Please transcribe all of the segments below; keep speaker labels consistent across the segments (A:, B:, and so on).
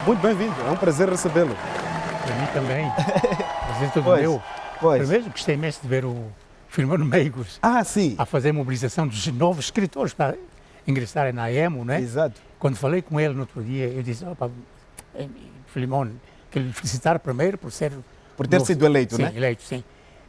A: Muito bem-vindo, é um prazer recebê-lo.
B: Para mim também. Prazer todo
A: Pois,
B: meu.
A: pois.
B: Primeiro, gostei imenso de ver o Firmino Meigos
A: Ah, sim,
B: a fazer a mobilização dos novos escritores para ingressarem na EMO, né?
A: exato.
B: Quando falei com ele no outro dia, eu disse, opa, Filimón, quero lhe felicitar primeiro por ser...
A: Por ter sido eleito,
B: sim,
A: né?
B: eleito, sim.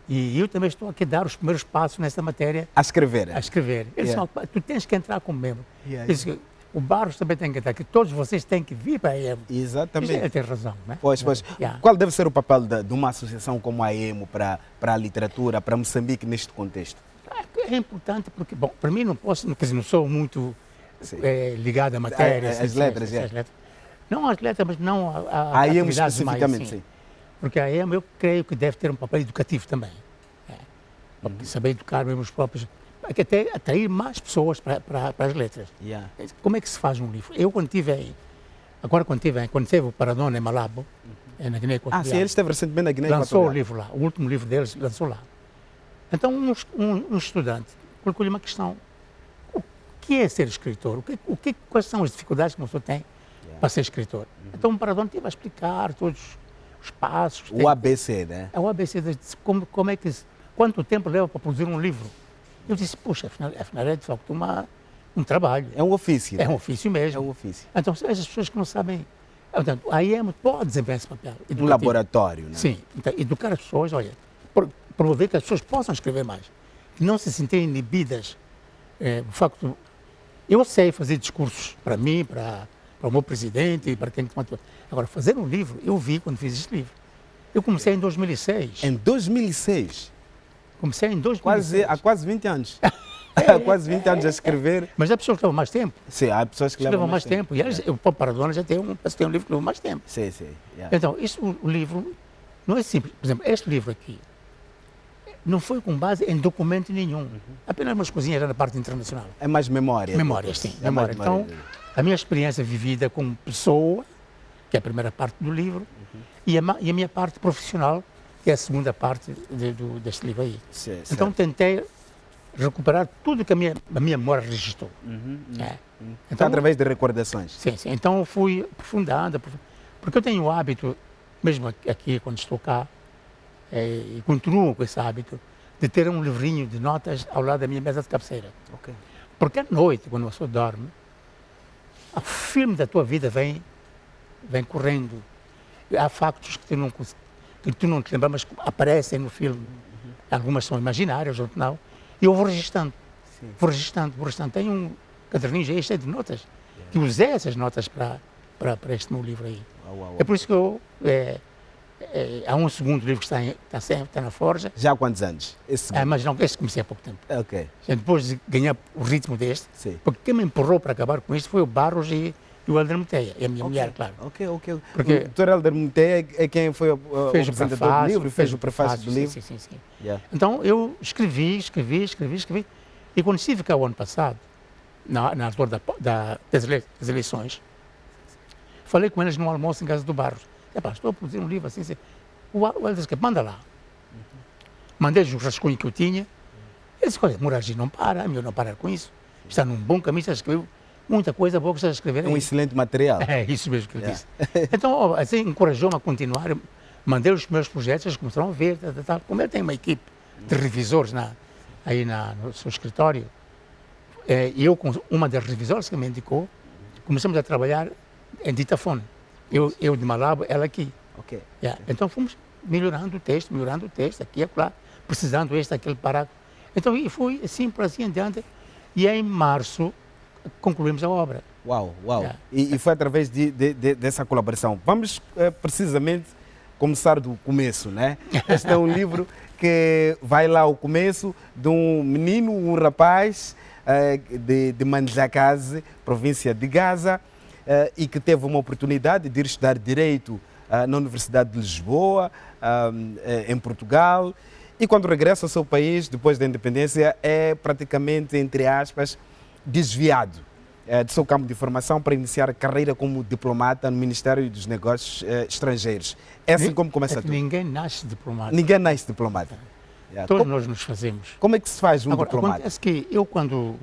B: E eu também estou aqui a dar os primeiros passos nessa matéria,
A: A escrever.
B: a escrever. Ele disse,
A: Yeah.
B: "Opa, tu tens que entrar como membro."
A: Yeah,
B: Ele disse que o Barros também tem que entrar, que todos vocês têm que vir para a EMO.
A: Exatamente.
B: Ele tem razão, né?
A: Pois, pois.
B: Yeah.
A: Qual deve ser o papel de uma associação como a EMO para a literatura, para Moçambique neste contexto?
B: É importante porque, bom, para mim não posso, quer dizer, não sou muito
A: Sim.
B: ligado à matéria.
A: As letras, é.
B: as letras. Não às letras, mas não
A: A EMO
B: atividades
A: especificamente,
B: mais,
A: sim.
B: Porque a EMO eu creio que deve ter um papel educativo também. Porque saber educar mesmo os próprios, que até atrair mais pessoas para as letras.
A: Yeah.
B: Como é que se faz um livro? Eu quando teve o Paradona em Malabo, na Guiné
A: Ah,
B: Equatorial,
A: sim, ele esteve recentemente na Guiné
B: lançou o
A: Equatorial.
B: livro lá, o último livro deles lançou lá. Então um estudante colocou-lhe uma questão: o que é ser escritor? Quais são as dificuldades que uma pessoa tem para ser escritor? Então o Paradona teve a explicar todos os passos.
A: O ABC, né?
B: É o ABC, como é que, quanto tempo leva para produzir um livro? Eu disse, puxa, afinal é de facto um trabalho.
A: É um ofício.
B: É um ofício mesmo.
A: É um ofício.
B: Então, essas pessoas que não sabem... Portanto, a IEM pode desempenhar esse papel.
A: Um
B: educativo.
A: laboratório, né?
B: Sim. Então, educar as pessoas, olha, promover que as pessoas possam escrever mais. Que não se sintam inibidas. O facto... Eu sei fazer discursos para mim, para o meu presidente, para quem... Agora, fazer um livro, eu vi quando fiz este livro. Eu comecei em 2006.
A: Em 2006,
B: Comecei em 2006.
A: há quase 20 anos. Há quase 20 anos a escrever.
B: Mas há pessoas que levam mais tempo.
A: Sim, há pessoas que
B: Levam mais tempo. E o Paulo Paradona já tem um livro que leva mais tempo.
A: Sim, sim. Yeah.
B: Então, o livro não é simples. Por exemplo, este livro aqui não foi com base em documento nenhum. Apenas umas coisinhas na parte internacional.
A: É mais memória.
B: Memórias, sim.
A: É mais
B: Memória. Então, a minha experiência vivida como pessoa, que é a primeira parte do livro, e a minha parte profissional, que é a segunda parte deste livro aí.
A: Sim,
B: Então,
A: certo.
B: tentei recuperar tudo que a minha memória registrou. É.
A: Então, através de recordações.
B: Sim, sim. Então eu fui aprofundando, porque eu tenho o hábito, mesmo aqui quando estou cá, e continuo com esse hábito, de ter um livrinho de notas ao lado da minha mesa de cabeceira.
A: Ok.
B: Porque à noite, quando a pessoa dorme, o filme da tua vida vem correndo. Há factos que tu não te lembras, mas aparecem no filme. Algumas são imaginárias, outras não. E eu vou registando. Vou registando. Tenho um caderninho cheio de notas. Que usei essas notas para este meu livro aí.
A: Uau.
B: É por isso que há um segundo livro que está na forja,
A: Já há quantos anos? Esse
B: mas não, este comecei há pouco tempo.
A: Ok.
B: Depois de ganhar o ritmo deste,
A: Sim.
B: porque quem me empurrou para acabar com isto foi o Barros e o Helder Meteia, e a minha mulher, claro.
A: Ok.
B: Porque-
A: O Dr. Helder Meteia é quem foi o
B: Fez o
A: apresentador do
B: prefácio,
A: livro, fez o prefácio do livro.
B: Sim.
A: Yeah.
B: Então eu escrevi. E quando estive cá o ano passado, na altura das eleições, falei com eles num almoço em casa do Barros. Estou a produzir um livro assim. O Helder disse, manda lá. Mandei-lhes o rascunho que eu tinha. Ele disse, olha, Muragi não para, é melhor não parar com isso. Está num bom caminho, já escreveu muita coisa boa que está a escrever.
A: É um excelente material.
B: É isso mesmo que ele disse. Então, assim, encorajou-me a continuar. Mandei os meus projetos, eles começaram a ver. Como ele tem uma equipe de revisores aí no seu escritório, e eu, com uma das revisoras que me indicou, começamos a trabalhar em ditafone. Eu de Malabo, ela aqui.
A: Ok.
B: Então fomos melhorando o texto, aqui e acolá, precisando aquele parágrafo. Então, e foi assim, por assim adiante. E em março concluímos a obra.
A: Uau.
B: Yeah.
A: E foi através dessa colaboração. Vamos precisamente começar do começo, né? Este é um livro que vai lá ao começo de um menino, um rapaz de Manjakaze, província de Gaza, e que teve uma oportunidade de ir estudar Direito na Universidade de Lisboa, em Portugal, e quando regressa ao seu país, depois da independência, é praticamente, entre aspas, desviado do seu campo de formação para iniciar a carreira como diplomata no Ministério dos Negócios Estrangeiros. É assim como começa tudo.
B: Ninguém nasce diplomata.
A: Ninguém nasce diplomata.
B: Todos nós nos fazemos.
A: Como é que se faz um
B: Agora,
A: diplomata?
B: acontece que quando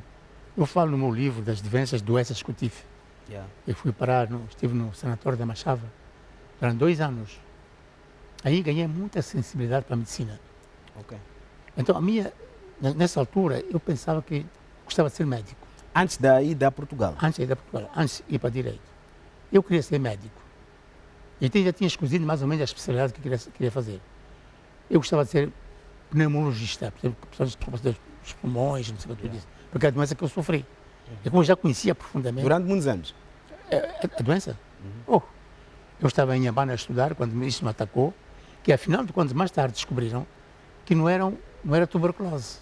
B: eu falo no meu livro das diversas doenças que eu tive
A: Yeah.
B: Eu fui parar, estive no sanatório da Machava durante 2 anos. Aí ganhei muita sensibilidade para a medicina.
A: Ok.
B: Então, nessa altura, eu pensava que gostava de ser médico.
A: Antes da ida a Portugal?
B: Antes de ir para Portugal, antes de ir para Direito. Eu queria ser médico. Então, já tinha escolhido mais ou menos a especialidade que queria fazer. Eu gostava de ser pneumologista, por exemplo, pessoas dos pulmões, não sei o que eu disse, porque é a doença que eu sofri. E como eu já conhecia profundamente.
A: Durante muitos anos?
B: A doença? Oh, eu estava em Habana a estudar quando isso me atacou, que afinal de contas, mais tarde descobriram que não era tuberculose.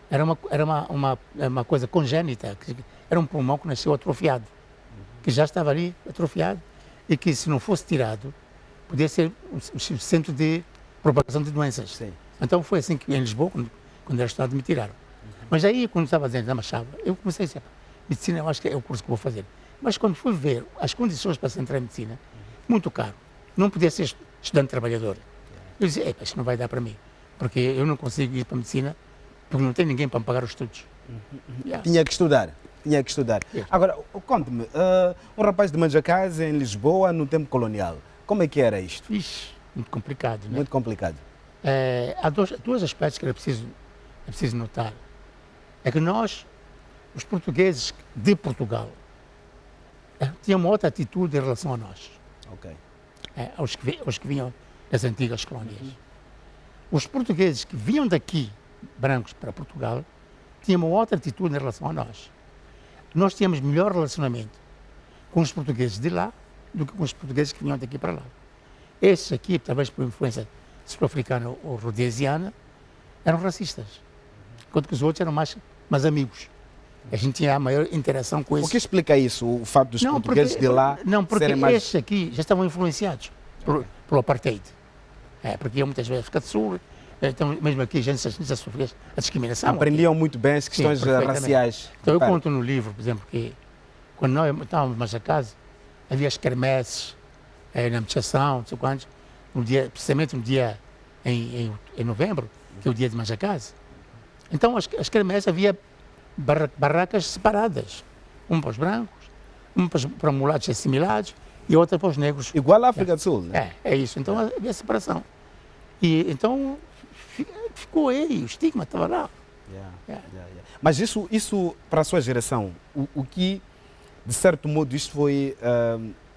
B: Era uma coisa congénita, era um pulmão que nasceu atrofiado, que já estava ali atrofiado e que, se não fosse tirado, podia ser um centro de propagação de doenças.
A: Sim.
B: Então foi assim que em Lisboa, quando era estudado, me tiraram. Mas aí, quando estava dentro da Machava, eu comecei a dizer, medicina eu acho que é o curso que vou fazer. Mas quando fui ver as condições para se entrar em medicina, muito caro, não podia ser estudante trabalhador. Eu disse, isto não vai dar para mim, porque eu não consigo ir para a medicina, porque não tem ninguém para me pagar os estudos. Yeah.
A: Tinha que estudar.
B: Yeah.
A: Agora, conte-me, um rapaz de Manjacás em Lisboa no tempo colonial, como é que era isto?
B: Ixi, muito complicado, não é?
A: Muito complicado.
B: Há dois aspectos que era preciso notar. É que nós, os portugueses de Portugal, tinham uma outra atitude em relação a nós,
A: Ok.
B: aos que vinham das antigas colónias. Os portugueses que vinham daqui, brancos, para Portugal, tinham uma outra atitude em relação a nós. Nós tínhamos melhor relacionamento com os portugueses de lá do que com os portugueses que vinham daqui para lá. Esses aqui, talvez por influência sul-africana ou rhodesiana, eram racistas, enquanto que os outros eram mais amigos. A gente tinha a maior interação com esses.
A: O que explica isso, o fato dos portugueses de lá
B: Não, porque
A: serem mais...
B: esses aqui já estavam influenciados pelo apartheid. Porque iam muitas vezes ficar de sul, então mesmo aqui a gente já sofria a discriminação.
A: Aprendiam muito bem as questões raciais.
B: Então eu conto no livro, por exemplo, que quando nós estávamos mais a casa, havia as quermesses na meditação, não sei quantos, precisamente um dia em novembro, que é o dia de Manjacás. Então as quermesses havia barracas separadas, uma para os brancos, uma para mulatos assimilados e outra para os negros.
A: Igual à África do Sul, né?
B: É isso. Então havia separação. E então ficou aí, o estigma estava lá.
A: Mas isso para a sua geração, o que, de certo modo, isto foi...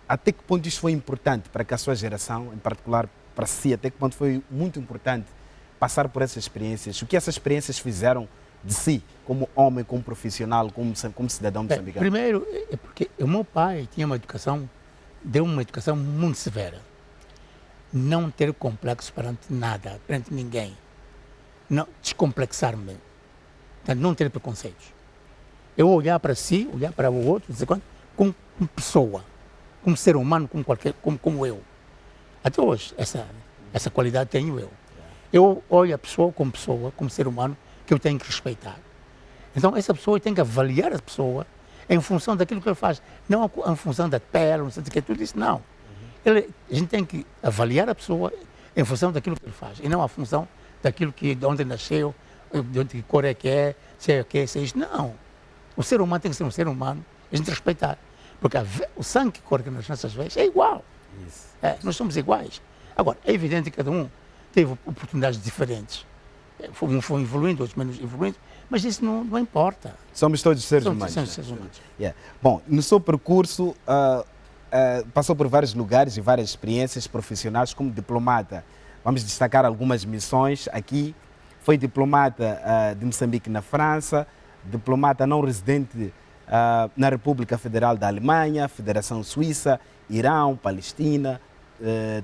A: até que ponto isto foi importante para que a sua geração, em particular para si, até que ponto foi muito importante passar por essas experiências? O que essas experiências fizeram de si, como homem, como profissional, como cidadão moçambicano?
B: Primeiro, é porque o meu pai deu uma educação muito severa. Não ter complexo perante nada, perante ninguém. Não, descomplexar-me. Não ter preconceitos. Eu olhar para si, olhar para o outro, como pessoa, como ser humano, como eu. Até hoje, essa qualidade tenho eu. Eu olho a pessoa, como ser humano, que eu tenho que respeitar. Então, essa pessoa tem que avaliar a pessoa em função daquilo que ele faz, não em função da pele, não sei o que, tudo isso, não. A gente tem que avaliar a pessoa em função daquilo que ele faz, e não a função daquilo de onde ele nasceu, de que cor é que é, se é o que é, se é isto. Não. O ser humano tem que ser um ser humano, a gente respeitar. Porque o sangue que corre nas nossas veias é igual. Nós somos iguais. Agora, é evidente que cada um teve oportunidades diferentes. Um foi evoluindo, outros menos evoluindo, mas isso não importa.
A: Somos todos seres humanos.
B: Somos seres humanos.
A: Bom, no seu percurso, passou por vários lugares e várias experiências profissionais como diplomata. Vamos destacar algumas missões aqui. Foi diplomata de Moçambique na França, diplomata não residente na República Federal da Alemanha, Federação Suíça, Irão, Palestina,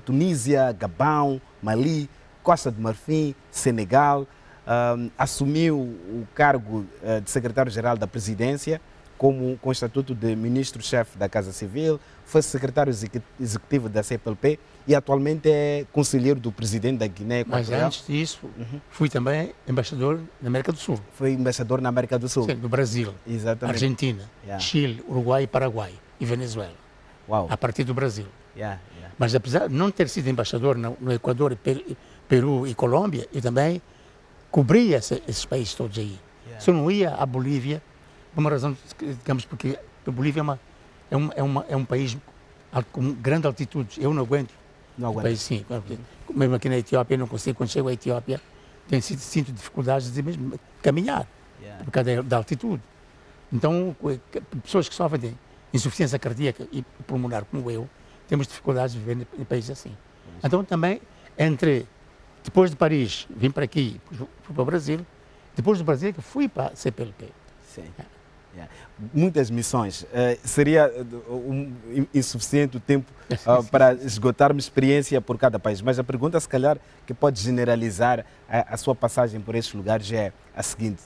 A: Tunísia, Gabão, Mali, Costa do Marfim, Senegal. Assumiu o cargo de secretário-geral da Presidência, com o estatuto de ministro-chefe da Casa Civil, foi secretário executivo da CPLP e atualmente é conselheiro do presidente da Guiné Equatorial.
B: Mas antes disso, fui também embaixador na América do Sul.
A: Foi embaixador na América do Sul.
B: Sim, no Brasil,
A: Exatamente.
B: Argentina, Chile, Uruguai, Paraguai e Venezuela.
A: Uau.
B: A partir do Brasil. Mas apesar de não ter sido embaixador no Equador, Peru e Colômbia, eu também cobria esses países todos aí. Se eu não ia à Bolívia, por uma razão, digamos, porque a Bolívia é um país com grande altitude. Eu não aguento.
A: Não aguento.
B: País, sim. Mesmo aqui na Etiópia, eu não consigo. Quando chego à Etiópia, sinto dificuldades de mesmo caminhar, por causa da altitude. Então, pessoas que sofrem de insuficiência cardíaca e pulmonar, como eu, temos dificuldades de viver em países assim. Então, também, depois de Paris, vim para aqui, fui para o Brasil, depois do Brasil que fui para a CPLP.
A: Sim. Muitas missões. Seria insuficiente o tempo para esgotarmos experiência por cada país. Mas a pergunta, se calhar, que pode generalizar a sua passagem por estes lugares é a seguinte.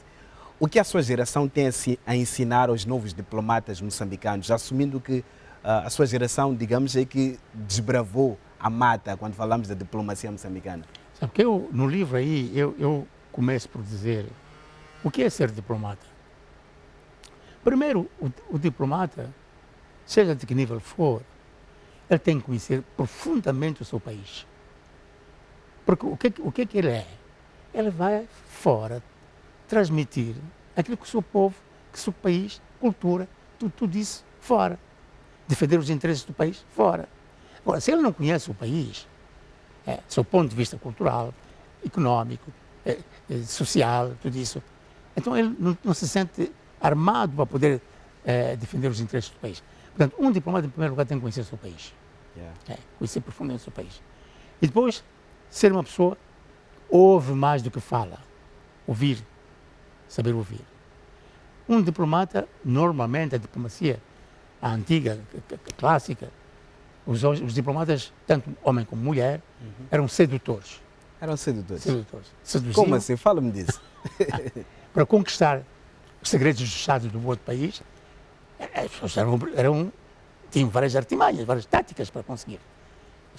A: O que a sua geração tem a ensinar aos novos diplomatas moçambicanos, assumindo que a sua geração, digamos, é que desbravou a mata quando falamos da diplomacia moçambicana?
B: Sabe que no livro aí, eu começo por dizer o que é ser diplomata. Primeiro, o diplomata, seja de que nível for, ele tem que conhecer profundamente o seu país. Porque o que ele é? Ele vai fora transmitir aquilo que o seu povo, que o seu país, cultura, tudo isso fora. Defender os interesses do país fora. Agora, se ele não conhece o país, do seu ponto de vista cultural, económico, social, tudo isso, então ele não se sente armado para poder defender os interesses do país. Portanto, um diplomata, em primeiro lugar, tem que conhecer o seu país. Conhecer profundamente o seu país. E depois, ser uma pessoa que ouve mais do que fala. Ouvir. Saber ouvir. Um diplomata, normalmente, a diplomacia, a antiga, a clássica, os diplomatas, tanto homem como mulher, eram sedutores.
A: Eram sedutores?
B: Seduziam.
A: Como assim? Fala-me disso.
B: Para conquistar os segredos do Estado do outro país, as pessoas tinham várias artimanhas, várias táticas para conseguir.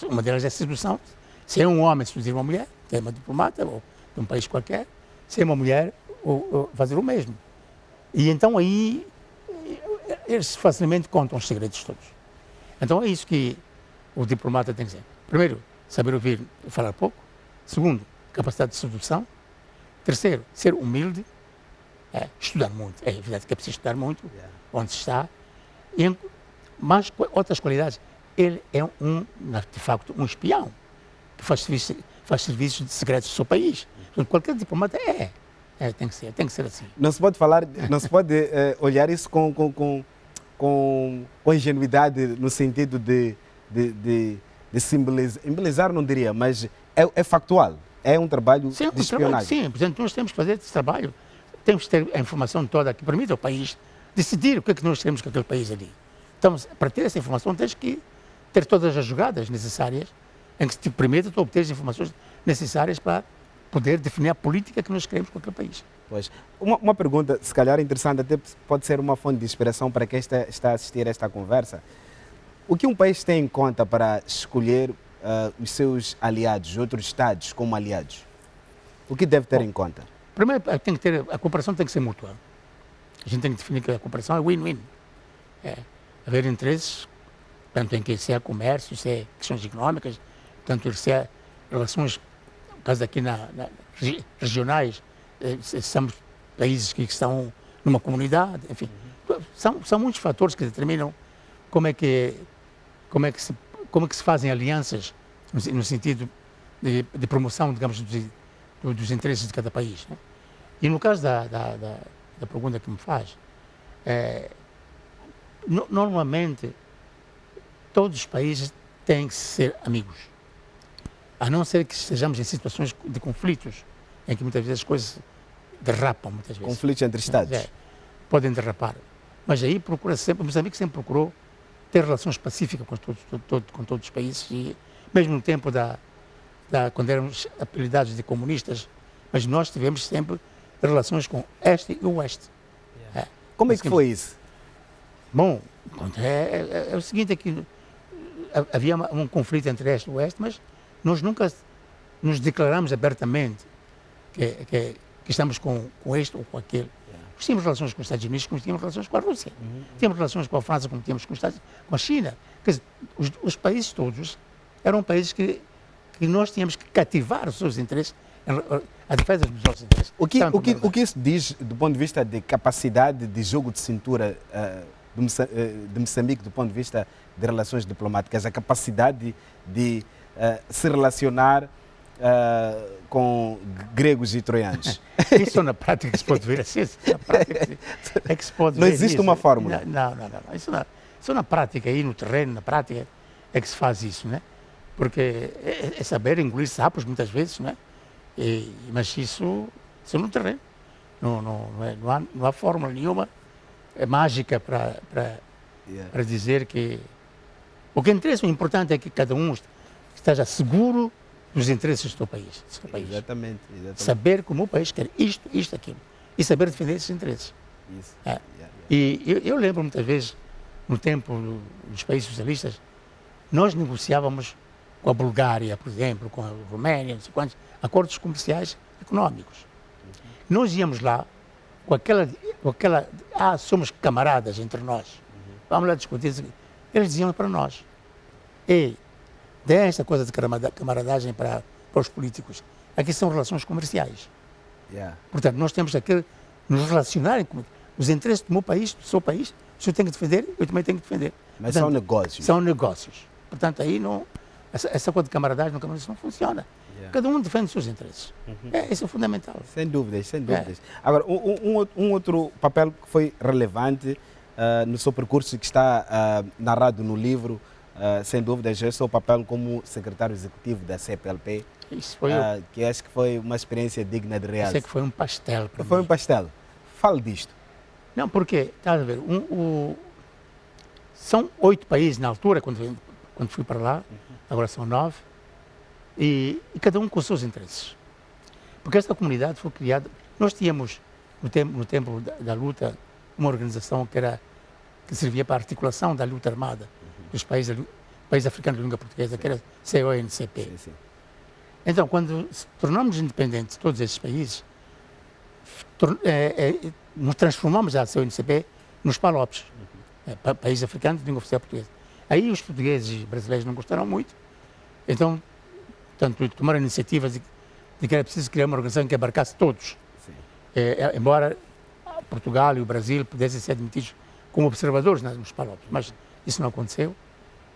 B: Uma delas é a sedução. Se é um homem seduzir uma mulher, que é uma diplomata, ou de um país qualquer, se é uma mulher, ou fazer o mesmo. E então aí, eles facilmente contam os segredos todos. Então é isso que o diplomata tem que ser. Primeiro, saber ouvir e falar pouco. Segundo, capacidade de sedução. Terceiro, ser humilde. Estudar muito. É evidente que é preciso estudar muito, onde se está. Mas outras qualidades. Ele é de facto, um espião que faz serviços de segredos do seu país. Portanto, qualquer diplomata tem que ser assim.
A: Não se pode olhar isso com ingenuidade no sentido de embelezar, não diria, mas é factual. É um trabalho de espionagem.
B: Sim, portanto, nós temos que fazer esse trabalho. Temos que ter a informação toda que permite ao país decidir o que é que nós queremos com aquele país ali. Então, para ter essa informação, tens que ter todas as jogadas necessárias em que te permita obter as informações necessárias para poder definir a política que nós queremos com aquele país.
A: Pois. Uma pergunta, se calhar interessante, até pode ser uma fonte de inspiração para quem está a assistir a esta conversa. O que um país tem em conta para escolher os seus aliados, outros Estados como aliados? O que deve ter em conta?
B: Primeiro, a cooperação tem que ser mútua. A gente tem que definir que a cooperação é win-win. Haver interesses, tanto em que se é comércio, se é questões económicas, tanto se é relações, no caso aqui regionais, somos países que estão numa comunidade, enfim. São muitos fatores que determinam como é que se fazem alianças no sentido de promoção, digamos, dos interesses de cada país. Né? E no caso da pergunta que me faz, normalmente todos os países têm que ser amigos, a não ser que estejamos em situações de conflitos, em que muitas vezes as coisas derrapam, muitas vezes.
A: Conflitos entre Estados.
B: Podem derrapar. Mas aí Moçambique sempre procurou ter relações pacíficas com todos os países, e mesmo no tempo quando éramos apelidados de comunistas, mas nós tivemos sempre relações com Este e Oeste.
A: Como é que foi isso?
B: Bom, é o seguinte, é que havia um conflito entre Este e Oeste, mas nós nunca nos declaramos abertamente que estamos com este ou com aquele. Nós tínhamos relações com os Estados Unidos como tínhamos relações com a Rússia. Tínhamos relações com a França como tínhamos com a China. Quer dizer, os países todos eram países que nós tínhamos que cativar os seus interesses, a defesa dos nossos interesses.
A: O que isso diz do ponto de vista de capacidade de jogo de cintura de Moçambique do ponto de vista de relações diplomáticas, a capacidade de se relacionar com gregos e troianos?
B: Isso na prática se pode ver assim. Na prática é que se pode
A: Não
B: ver
A: existe
B: isso.
A: uma fórmula.
B: Não. Isso na prática, aí no terreno, na prática, é que se faz isso, né? Porque é saber engolir sapos muitas vezes, né? Mas isso no terreno. Não há fórmula nenhuma mágica para dizer que... O que interessa, o importante é que cada um esteja seguro dos interesses do seu país.
A: Exatamente.
B: Saber como o país quer isto, aquilo. E saber defender esses interesses.
A: Isso.
B: E eu lembro muitas vezes, no tempo dos países socialistas, nós negociávamos com a Bulgária, por exemplo, com a Roménia, não sei quantos, acordos comerciais económicos. Nós íamos lá com aquela somos camaradas entre nós. Vamos lá discutir. Eles diziam para nós, desta coisa de camaradagem para os políticos, aqui são relações comerciais. Portanto, nós temos que nos relacionar com os interesses do meu país, do seu país, o senhor tem que defender, eu também tenho que defender.
A: Mas
B: portanto,
A: são negócios.
B: São negócios. Portanto, aí essa coisa de camaradagem não funciona. Cada um defende os seus interesses. Isso é fundamental.
A: Sem dúvidas. Agora, um outro papel que foi relevante no seu percurso, que está narrado no livro, sem dúvidas, é o seu papel como secretário executivo da CPLP,
B: Isso foi
A: que acho que foi uma experiência digna de realce.
B: Sei que foi um pastel para mim.
A: Foi um pastel. Fale disto.
B: Não, porque, estás a ver, são 8 países na altura, quando fui para lá, agora são 9, e cada um com os seus interesses. Porque esta comunidade foi criada, nós tínhamos, no tempo da luta, uma organização que servia para a articulação da luta armada dos países africanos de língua portuguesa, que era CONCP.
A: Sim.
B: Então, quando se tornamos independentes, todos esses países, nos transformamos a CONCP nos PALOPs, países africanos de língua oficial portuguesa. Aí os portugueses e brasileiros não gostaram muito, então, tanto tomaram iniciativas de que era preciso criar uma organização que abarcasse todos. Embora Portugal e o Brasil pudessem ser admitidos como observadores nos PALOPs, mas isso não aconteceu.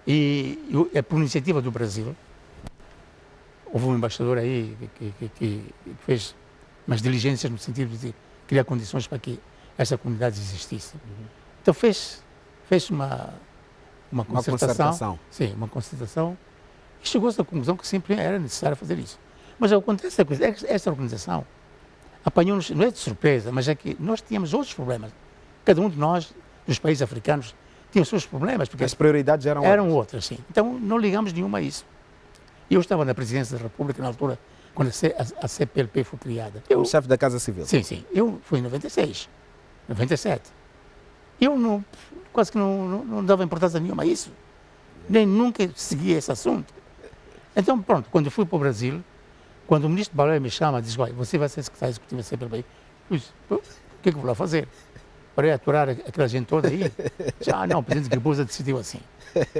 B: E por iniciativa do Brasil, houve um embaixador aí que fez umas diligências no sentido de criar condições para que essa comunidade existisse. Então fez uma concertação. Sim, uma concertação. E chegou-se à conclusão que sempre era necessário fazer isso. Mas acontece que essa organização apanhou-nos, não é de surpresa, mas é que nós tínhamos outros problemas. Cada um de nós, dos países africanos, tinha os seus problemas. Porque
A: as prioridades
B: eram outras, sim. Então não ligamos nenhuma a isso. Eu estava na presidência da República na altura, quando a CPLP foi criada.
A: O chefe da Casa Civil.
B: Sim. Eu fui em 96, 97. Eu quase que não dava importância nenhuma a isso. Nem nunca segui esse assunto. Então, pronto, quando eu fui para o Brasil, quando o ministro Balé me chama e diz, você vai ser secretário executivo da CPLP, eu disse, o que é que eu vou lá fazer? Para aturar aquela gente toda aí? Não, o presidente Guebuza decidiu assim,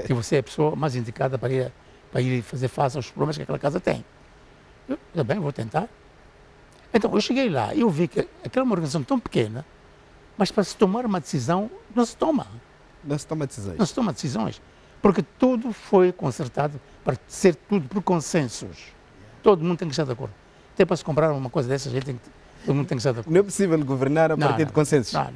B: que você é a pessoa mais indicada para ir fazer face aos problemas que aquela casa tem. Eu, bem, vou tentar. Então, eu cheguei lá e eu vi que aquela é uma organização tão pequena, mas para se tomar uma decisão, não se toma.
A: Não se toma decisões.
B: Não se toma decisões. Porque tudo foi concertado para ser tudo por consensos. Todo mundo tem que estar de acordo. Até para se comprar uma coisa dessas, todo mundo tem que estar de acordo.
A: Não é possível governar a partir de consensos.
B: Não.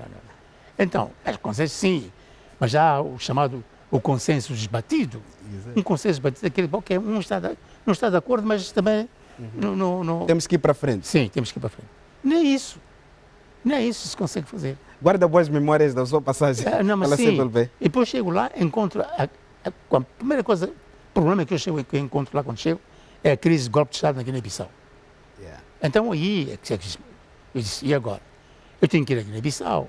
B: Então, consensos sim, mas já há o chamado consenso esbatido. Exato. Um consenso esbatido é aquele que não está de acordo, mas também não...
A: Temos que ir para frente.
B: Sim, temos que ir para frente. Nem isso se consegue fazer.
A: Guarda boas memórias da sua passagem
B: pela CPLP. E depois chego lá, encontro a primeira coisa, problema que eu encontro lá quando chego, é a crise de golpe de Estado na Guiné-Bissau. Então aí, eu disse, e agora? Eu tenho que ir à Guiné-Bissau,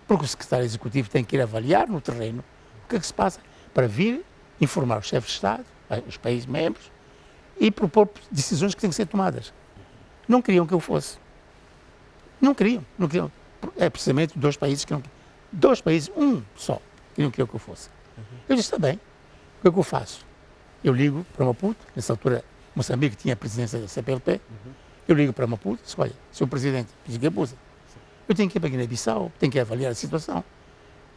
B: porque o secretário executivo tem que ir avaliar no terreno o que é que se passa, para vir informar os chefes de Estado, os países membros, e propor decisões que têm que ser tomadas. Não queriam que eu fosse. Não queriam. É precisamente dois países, um só, que não queriam que eu fosse. Eu disse, está bem, o que é que eu faço? Eu ligo para Maputo, nessa altura Moçambique tinha a presidência da CPLP, eu ligo para Maputo e disse, olha, Sr. Presidente, eu tenho que ir para Guiné-Bissau, tenho que avaliar a situação.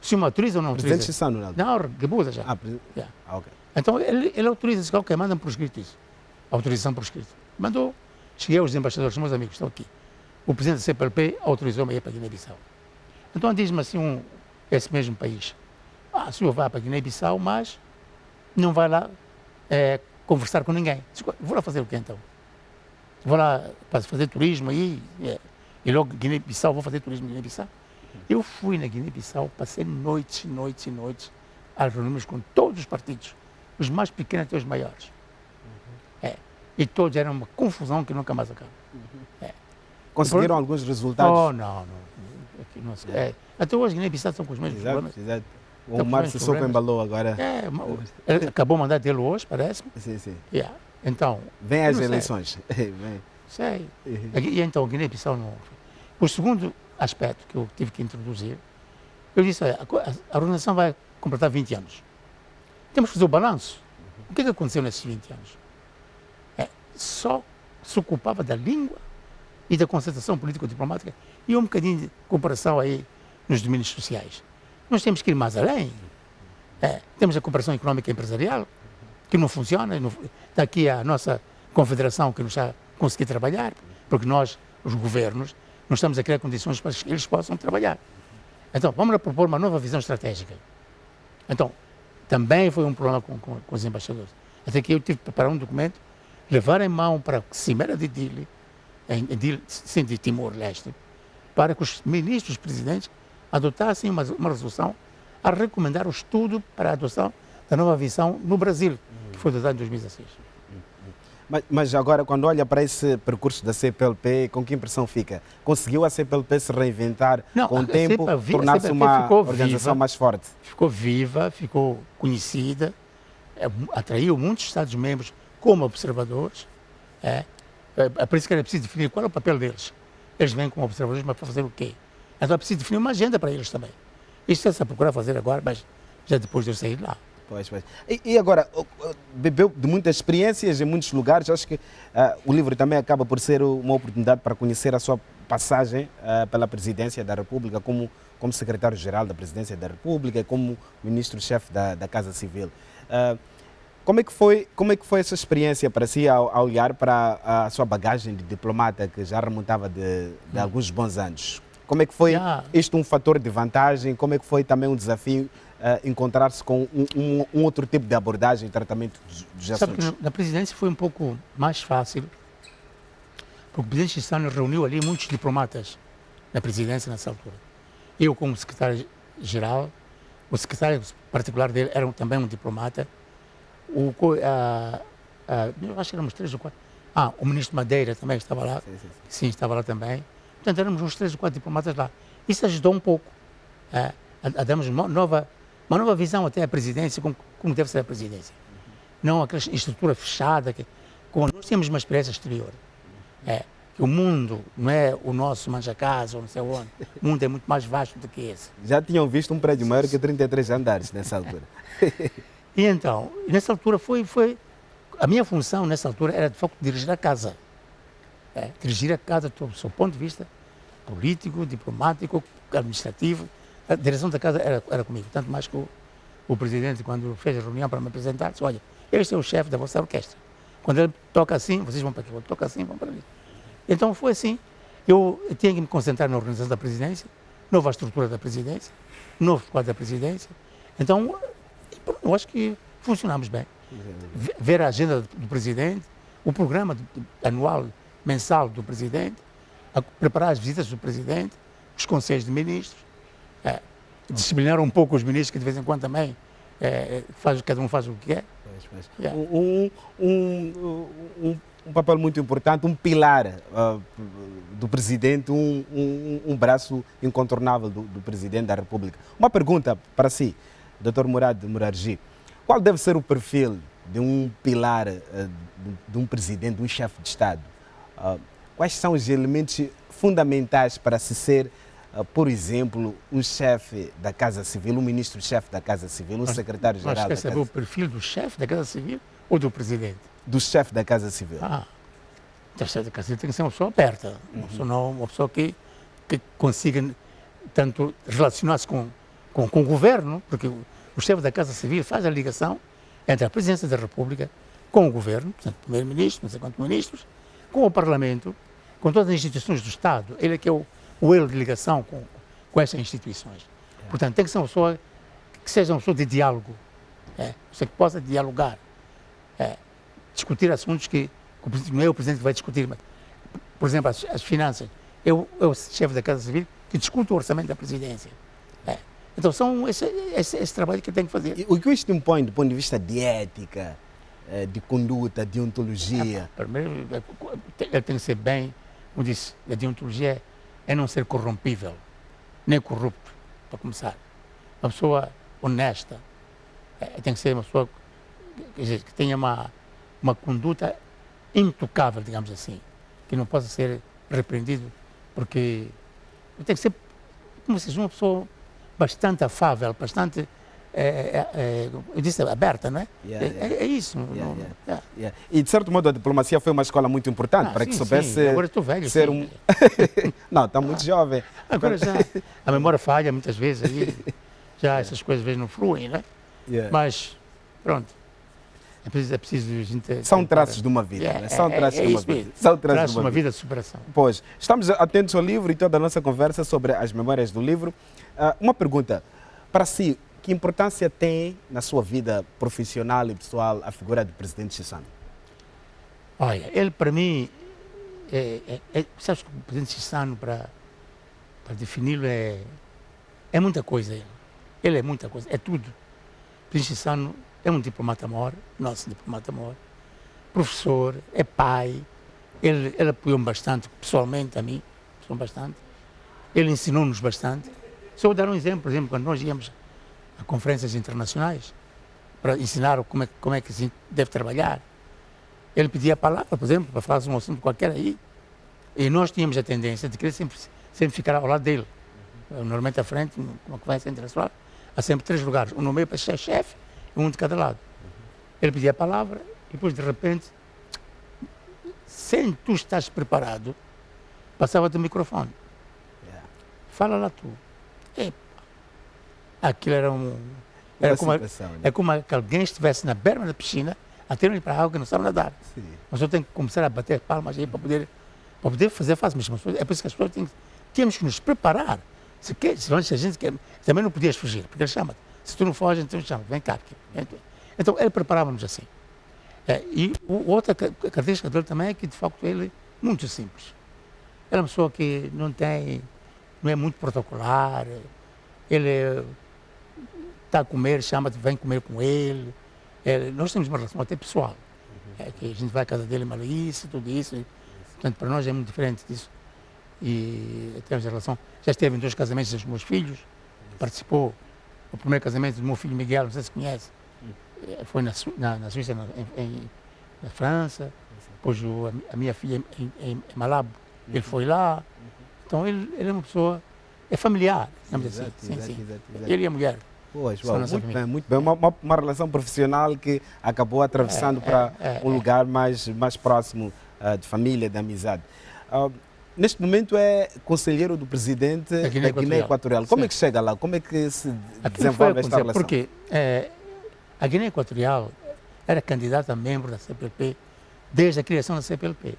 B: Se me autoriza ou não autoriza.
A: Presidente Chissano, não?
B: Não, rebusa já. Yeah.
A: Ok.
B: Então ele autoriza, ok, manda-me por escrito isso. Autorização por escrito. Mandou. Cheguei aos embaixadores, meus amigos estão aqui. O presidente da CPLP autorizou-me a ir para Guiné-Bissau. Então diz-me assim esse mesmo país. O senhor vai para Guiné-Bissau, mas não vai lá conversar com ninguém. Vou lá fazer o quê então? Vou lá para fazer turismo aí, e logo Guiné-Bissau, vou fazer turismo em Guiné-Bissau. Eu fui na Guiné-Bissau, passei noites a reunirmos com todos os partidos, os mais pequenos até os maiores. E todos eram uma confusão que nunca mais acaba.
A: Conseguiram alguns resultados?
B: Oh, não. Até hoje Guiné-Bissau estão com os mesmos problemas.
A: Exato. O Mar Sissoko embalou agora.
B: Ele acabou o mandato dele hoje, parece-me.
A: Sim.
B: Então,
A: vem as eleições.
B: Sei. E então, Guiné-Bissau não. O segundo aspecto que eu tive que introduzir, eu disse, a organização vai completar 20 anos. Temos que fazer o balanço. O que aconteceu nesses 20 anos? Só se ocupava da língua e da concentração político-diplomática e um bocadinho de cooperação aí nos domínios sociais. Nós temos que ir mais além. Temos a cooperação económica e empresarial, que não funciona. Está aqui a nossa confederação que não está a conseguir trabalhar, porque nós, os governos, não estamos a criar condições para que eles possam trabalhar. Então, vamos propor uma nova visão estratégica. Então, também foi um problema com os embaixadores. Até que eu tive que preparar um documento, levar em mão para a Cimeira de Dili, de Timor-Leste, para que os ministros presidentes adotassem uma resolução a recomendar o estudo para a adoção da nova visão no Brasil, que foi adotada em 2016.
A: Mas agora, quando olha para esse percurso da CPLP, com que impressão fica? Conseguiu a CPLP se reinventar com o tempo, tornar-se uma organização mais forte?
B: Ficou viva, ficou conhecida, atraiu muitos Estados-membros como observadores. É por isso que era preciso definir qual é o papel deles. Eles vêm como observadores, mas para fazer o quê? Então é preciso definir uma agenda para eles também. Isso é-se a procurar fazer agora, mas já depois de eu sair de lá.
A: Pois. E agora, bebeu de muitas experiências em muitos lugares. Acho que o livro também acaba por ser uma oportunidade para conhecer a sua passagem pela Presidência da República, como secretário-geral da Presidência da República, como ministro-chefe da Casa Civil. Como é que foi essa experiência para si ao olhar para a sua bagagem de diplomata, que já remontava de alguns bons anos? Como é que foi isto um fator de vantagem? Como é que foi também um desafio encontrar-se com um outro tipo de abordagem e tratamento dos assuntos?
B: Sabe que na presidência foi um pouco mais fácil, porque o presidente Chissano reuniu ali muitos diplomatas na presidência nessa altura. Eu, como secretário-geral, o secretário particular dele era também um diplomata. Eu acho que éramos 3 ou 4. O ministro Madeira também estava lá. Sim, estava lá também. Portanto, éramos uns 3 ou 4 diplomatas lá. Isso ajudou um pouco a darmos uma nova visão até à presidência, como deve ser a presidência. Não aquela estrutura fechada. Nós temos uma experiência exterior. Que o mundo não é o nosso manja-casa ou não sei onde. O mundo é muito mais vasto do que esse.
A: Já tinham visto um prédio maior que 33 andares nessa altura.
B: E então, nessa altura a minha função nessa altura era de facto dirigir a casa. Dirigir a casa do seu ponto de vista político, diplomático, administrativo. A direção da casa era comigo, tanto mais que o presidente, quando fez a reunião para me apresentar, disse, olha, este é o chefe da vossa orquestra. Quando ele toca assim, vocês vão para aqui. Quando toca assim, vão para ali. Então foi assim. Eu tinha que me concentrar na organização da presidência, nova estrutura da presidência, novo quadro da presidência. Então, eu acho que funcionamos bem. Ver a agenda do presidente, o programa anual, mensal do presidente, preparar as visitas do presidente, os conselhos de ministros, disciplinar um pouco os ministros, que de vez em quando também cada um faz o que quer.
A: Um papel muito importante, um pilar do presidente, um braço incontornável do presidente da República. Uma pergunta para si, Dr. Murad Murarji. Qual deve ser o perfil de um pilar, de um presidente, de um chefe de Estado? Quais são os elementos fundamentais para se ser, por exemplo, um chefe da Casa Civil, um ministro-chefe da Casa Civil, um secretário-geral da Casa Civil?
B: Quer saber o perfil do chefe da Casa Civil ou do presidente?
A: Do chefe da Casa Civil.
B: O chefe da Casa Civil tem que ser uma pessoa aberta, uma pessoa que consiga tanto relacionar-se com com o governo, porque o chefe da Casa Civil faz a ligação entre a Presidência da República com o governo, portanto, o Primeiro-Ministro, não sei quantos ministros, com o Parlamento, com todas as instituições do Estado. Ele é que é o elo de ligação com essas instituições. Portanto, tem que ser uma pessoa que seja uma pessoa de diálogo, você que possa dialogar, discutir assuntos que não é o Presidente que vai discutir, mas, por exemplo, as finanças. É o chefe da Casa Civil que discute o orçamento da Presidência. Então, são esse trabalho que tem que fazer.
A: E o que isto impõe do ponto de vista de ética, de conduta, de ontologia?
B: Primeiro, ele tem que ser bem, como disse, a deontologia é não ser corrompível, nem corrupto, para começar. Uma pessoa honesta, tem que ser uma pessoa que tenha uma conduta intocável, digamos assim, que não possa ser repreendido, porque tem que ser, como se diz, uma pessoa bastante afável, bastante, eu disse, aberta, não é? É isso.
A: E, de certo modo, a diplomacia foi uma escola muito importante para que soubesse
B: Agora estou velho,
A: ser um... Não, está muito jovem.
B: Agora já, a memória falha muitas vezes, aí, já essas coisas às vezes não fluem, não é? Mas, pronto. É preciso a gente...
A: São traços de uma vida, né? São traços de uma vida. São
B: traços de uma vida de superação.
A: Pois, estamos atentos ao livro e toda a nossa conversa sobre as memórias do livro. Uma pergunta, para si, que importância tem na sua vida profissional e pessoal a figura do Presidente Chissano?
B: Olha, ele para mim, sabes que o Presidente Chissano, para defini-lo, é muita coisa. Ele é muita coisa, é tudo. O Presidente Chissano é um diplomata-mor, nosso diplomata-mor, professor, é pai, ele apoiou-me bastante, pessoalmente a mim, bastante. Ele ensinou-nos bastante. Só vou dar um exemplo, por exemplo, quando nós íamos a conferências internacionais para ensinar como é que se deve trabalhar, ele pedia a palavra, por exemplo, para falar de um assunto qualquer aí, e nós tínhamos a tendência de querer sempre ficar ao lado dele. Normalmente à frente, numa conferência internacional, há sempre 3 lugares, um no meio para ser chefe, um de cada lado. Ele pedia a palavra e depois, de repente, sem tu estás preparado, passava-te o microfone. Fala lá tu. Epa. Aquilo era como que alguém estivesse na berma da piscina, atirando para a água que não sabe nadar. Sim. Mas eu tenho que começar a bater palmas aí para poder fazer fácil. É por isso que as pessoas temos que nos preparar. Se a gente quer, também não podias fugir, porque ele chama-te. Se tu não foges, então chama, vem cá. Então ele preparava-nos assim. E outra característica dele também é que, de facto, ele é muito simples. Ele é uma pessoa que não é muito protocolar, ele está a comer, chama-te, vem comer com ele. Nós temos uma relação até pessoal, que a gente vai à casa dele, malícia, tudo isso. Portanto, para nós é muito diferente disso. E temos a relação. Já esteve em 2 casamentos dos meus filhos, participou. O primeiro casamento do meu filho Miguel, não sei se conhece, foi na Suíça, na França. Depois a minha filha em Malabo, ele foi lá. Então ele é uma pessoa, é familiar, digamos assim. Exato. Ele e a mulher.
A: Pois, muito bem. Uma relação profissional que acabou atravessando para um lugar mais próximo de família, de amizade. Neste momento é conselheiro do presidente da Guiné Equatorial. Como é que chega lá? Como é que se desenvolve esta relação?
B: Porque a Guiné Equatorial era candidata a membro da CPLP desde a criação da CPLP.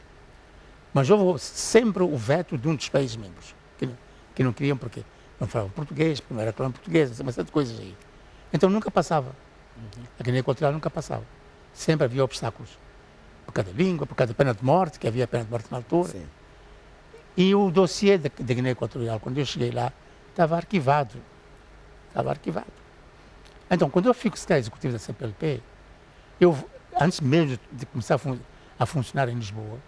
B: Mas houve sempre o veto de um dos países membros, que não queriam porque não falavam português, porque não era colônia portuguesa, uma série de coisas aí. Então nunca passava. A Guiné Equatorial nunca passava. Sempre havia obstáculos. Por causa da língua, por causa da pena de morte, que havia pena de morte na altura. Sim. E o dossiê da Guiné Equatorial, quando eu cheguei lá, estava arquivado. Então, quando eu fico secretário executivo da CPLP, antes mesmo de começar a funcionar em Lisboa,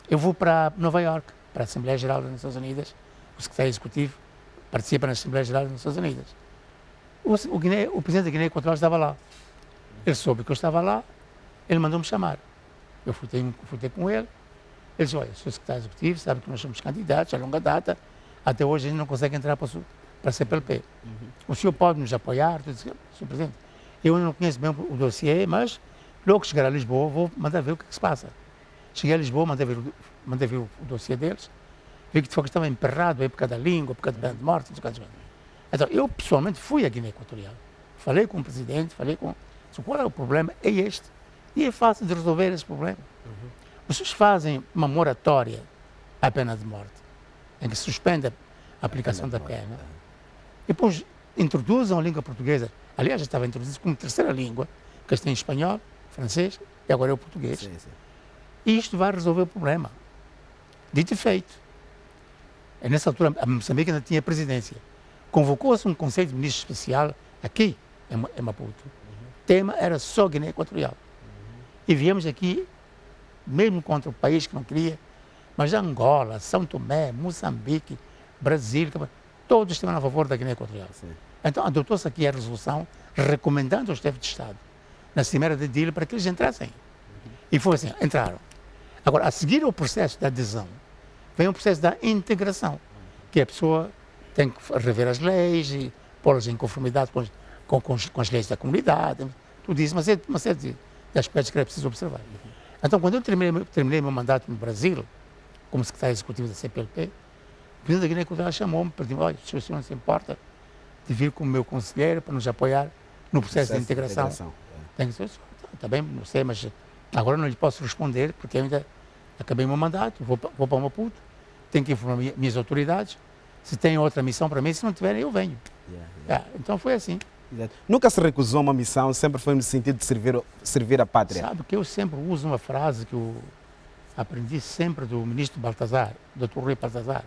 B: eu vou para Nova Iorque, para a Assembleia Geral das Nações Unidas. O secretário executivo participa na Assembleia Geral das Nações Unidas. O presidente da Guiné Equatorial estava lá. Ele soube que eu estava lá, ele mandou-me chamar. Eu fui ter com ele. Ele disse, olha, sou secretário executivo, sabe que nós somos candidatos a longa data, até hoje a gente não consegue entrar para a CPLP. O senhor pode nos apoiar? Eu disse, senhor presidente, eu não conheço bem o dossiê, mas logo que chegar a Lisboa vou mandar ver o que se passa. Cheguei a Lisboa, mandei ver o dossiê deles, vi que de facto estava emperrado aí por causa da língua, por causa da pena de morte, Então, eu pessoalmente fui à Guiné Equatorial. Falei com o presidente, falei com... Qual é o problema? É este. E é fácil de resolver esse problema. Vocês fazem uma moratória à pena de morte, em que suspende a aplicação da pena, e depois introduzam a língua portuguesa. Aliás, já estava introduzida como terceira língua, que tem espanhol, francês e agora é o português.
A: Sim, sim.
B: E isto vai resolver o problema. Dito e feito. E nessa altura, a Moçambique ainda tinha presidência. Convocou-se um conselho de ministros especial aqui, em Maputo. O tema era só Guiné Equatorial. E viemos aqui, mesmo contra o país que não queria, mas Angola, São Tomé, Moçambique, Brasil, todos estiveram a favor da Guiné Equatorial.
A: Sim.
B: Então adotou-se aqui a resolução recomendando aos chefes de Estado, na Cimeira de Dili, para que eles entrassem. E foi assim, entraram. Agora, a seguir o processo da adesão, vem o processo da integração, que a pessoa tem que rever as leis e pô-las em conformidade com as leis da comunidade, tudo isso, mas é uma série de aspectos que era preciso observar. Então, quando eu terminei meu mandato no Brasil, como secretário executivo da CPLP, o presidente da Guiné Equatorial chamou-me para dizer: olha, se o senhor não se importa de vir como meu conselheiro para nos apoiar no processo de integração. Tem que ser, também, não sei, mas agora não lhe posso responder, porque eu ainda acabei o meu mandato, vou para o Maputo, tenho que informar minhas autoridades, se tem outra missão para mim, se não tiverem, eu venho. Então foi assim.
A: Exato. Nunca se recusou uma missão, sempre foi no sentido de servir a pátria.
B: Sabe que eu sempre uso uma frase que eu aprendi sempre do ministro Baltazar, Dr. Rui Baltazar.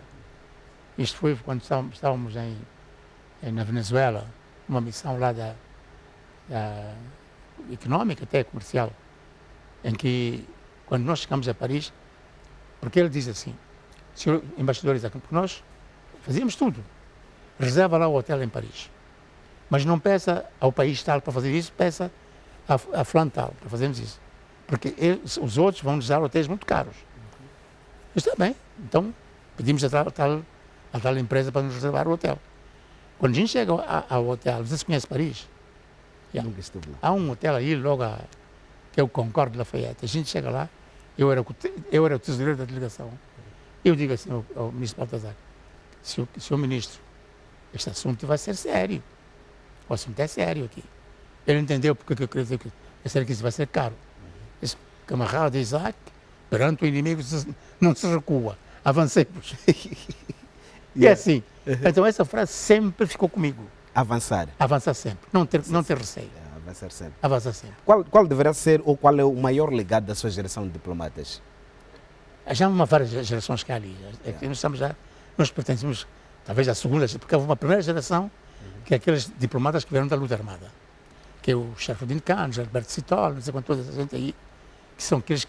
B: Isto foi quando estávamos na Venezuela, uma missão lá da económica, até comercial, em que, quando nós chegamos a Paris, porque ele diz assim: senhor embaixador Isaac, porque nós fazíamos tudo, reserva lá o hotel em Paris, mas não peça ao país tal para fazer isso, peça a fulano tal para fazermos isso, porque os outros vão nos dar hotéis muito caros. Está bem, então pedimos a tal empresa para nos reservar o hotel. Quando a gente chega ao hotel, você conhece Paris?
A: Nunca estive lá.
B: Há um hotel aí, que é o Concorde de Lafayette. A gente chega lá, eu era o tesoureiro da delegação. Eu digo assim ao ministro Baltazar: senhor ministro, este assunto vai ser sério. O assunto é sério aqui. Ele entendeu porque eu queria dizer que é sério, que isso vai ser caro. Esse camarada Isaac, perante o inimigo, não se recua. Avancemos. E é assim. Então essa frase sempre ficou comigo.
A: Avançar.
B: Avançar sempre. Não ter receio.
A: Avançar sempre.
B: Avançar sempre.
A: Qual deverá ser ou qual é o maior legado da sua geração de diplomatas?
B: Já há várias gerações que há ali. Nós pertencemos talvez à segunda, porque houve uma primeira geração, que é aqueles diplomatas que vieram da luta armada, que é o Sharfuddin Khan, Alberto Citol, não sei quanto, toda essa gente aí, que são aqueles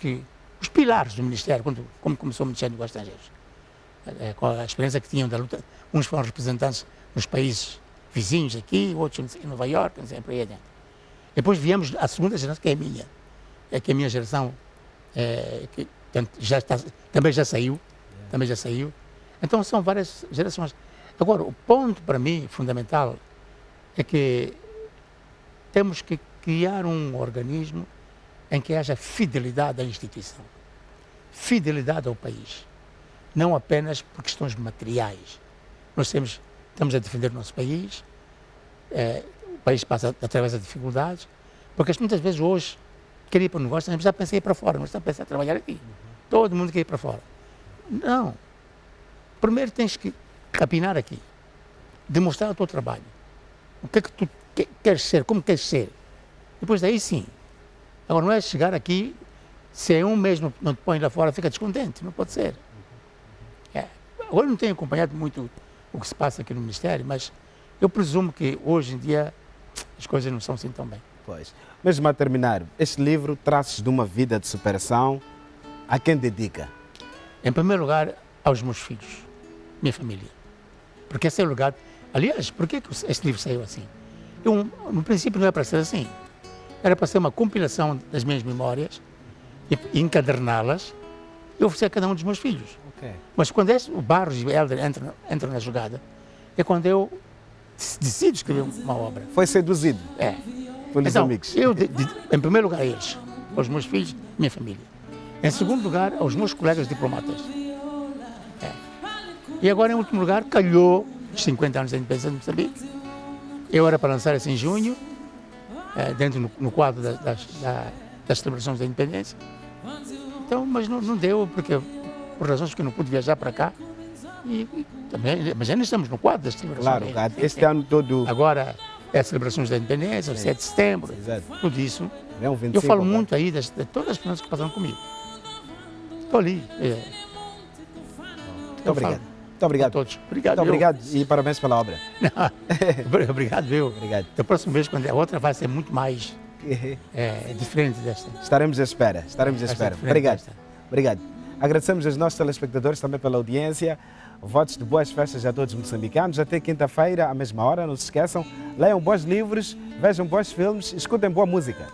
B: os pilares do Ministério, como começou o Ministério dos Negócios Estrangeiros. Com a experiência que tinham da luta, uns foram representantes nos países vizinhos aqui, outros em Nova Iorque, sempre aí adiante. Depois viemos à segunda geração, que é a minha. É que a minha geração que também já saiu. Então são várias gerações. Agora, o ponto para mim fundamental é que temos que criar um organismo em que haja fidelidade à instituição, fidelidade ao país, não apenas por questões materiais. Nós estamos a defender o nosso país, o país passa através de dificuldades, porque muitas vezes hoje, querer ir para o negócio, já pensei em ir para fora, mas está a pensar em trabalhar aqui. Todo mundo quer ir para fora. Não. Primeiro tens que capinar aqui, demonstrar o teu trabalho. O que é que tu queres ser, como queres ser. Depois daí sim. Agora não é chegar aqui, se é um mês não te põe lá fora, fica descontente, não pode ser. Agora não tenho acompanhado muito o que se passa aqui no Ministério, mas eu presumo que hoje em dia as coisas não são assim tão bem.
A: Pois. Mesmo a terminar, este livro, Traços de uma Vida de Superação, a quem dedica?
B: Em primeiro lugar, aos meus filhos, minha família. Porque esse é o lugar... Aliás, por que este livro saiu assim? No princípio não era para ser assim. Era para ser uma compilação das minhas memórias e encaderná-las e oferecer a cada um dos meus filhos.
A: Okay.
B: Mas quando o Barros e o Helder entram na jogada, é quando eu decido escrever uma obra.
A: Foi seduzido? Pelos amigos?
B: Eu, em primeiro lugar, a eles, aos meus filhos, minha família. Em segundo lugar, aos meus colegas diplomatas. E agora, em último lugar, calhou dos 50 anos da independência de Moçambique. Eu era para lançar isso em junho, dentro no quadro das celebrações da independência. Então, mas não deu, porque por razões que eu não pude viajar para cá. E também, mas ainda estamos no quadro das celebrações.
A: Claro, este ano todo.
B: Agora é as celebrações da independência, o 7 de setembro,
A: Exato.
B: tudo isso.
A: É um 25,
B: Eu falo
A: agora.
B: muito aí de todas as pessoas que passaram comigo. Estou ali.
A: Muito obrigado. Muito obrigado.
B: A todos. Obrigado.
A: Muito obrigado e parabéns pela obra.
B: Obrigado, eu.
A: Obrigado.
B: Da próxima vez, quando é outra, vai ser muito mais diferente desta.
A: Estaremos à espera. Estaremos à
B: Vai ser
A: espera.
B: diferente
A: Obrigado.
B: desta.
A: Obrigado. Agradecemos aos nossos telespectadores também pela audiência. Votos de boas festas a todos os moçambicanos. Até quinta-feira, à mesma hora. Não se esqueçam. Leiam bons livros, vejam bons filmes, escutem boa música.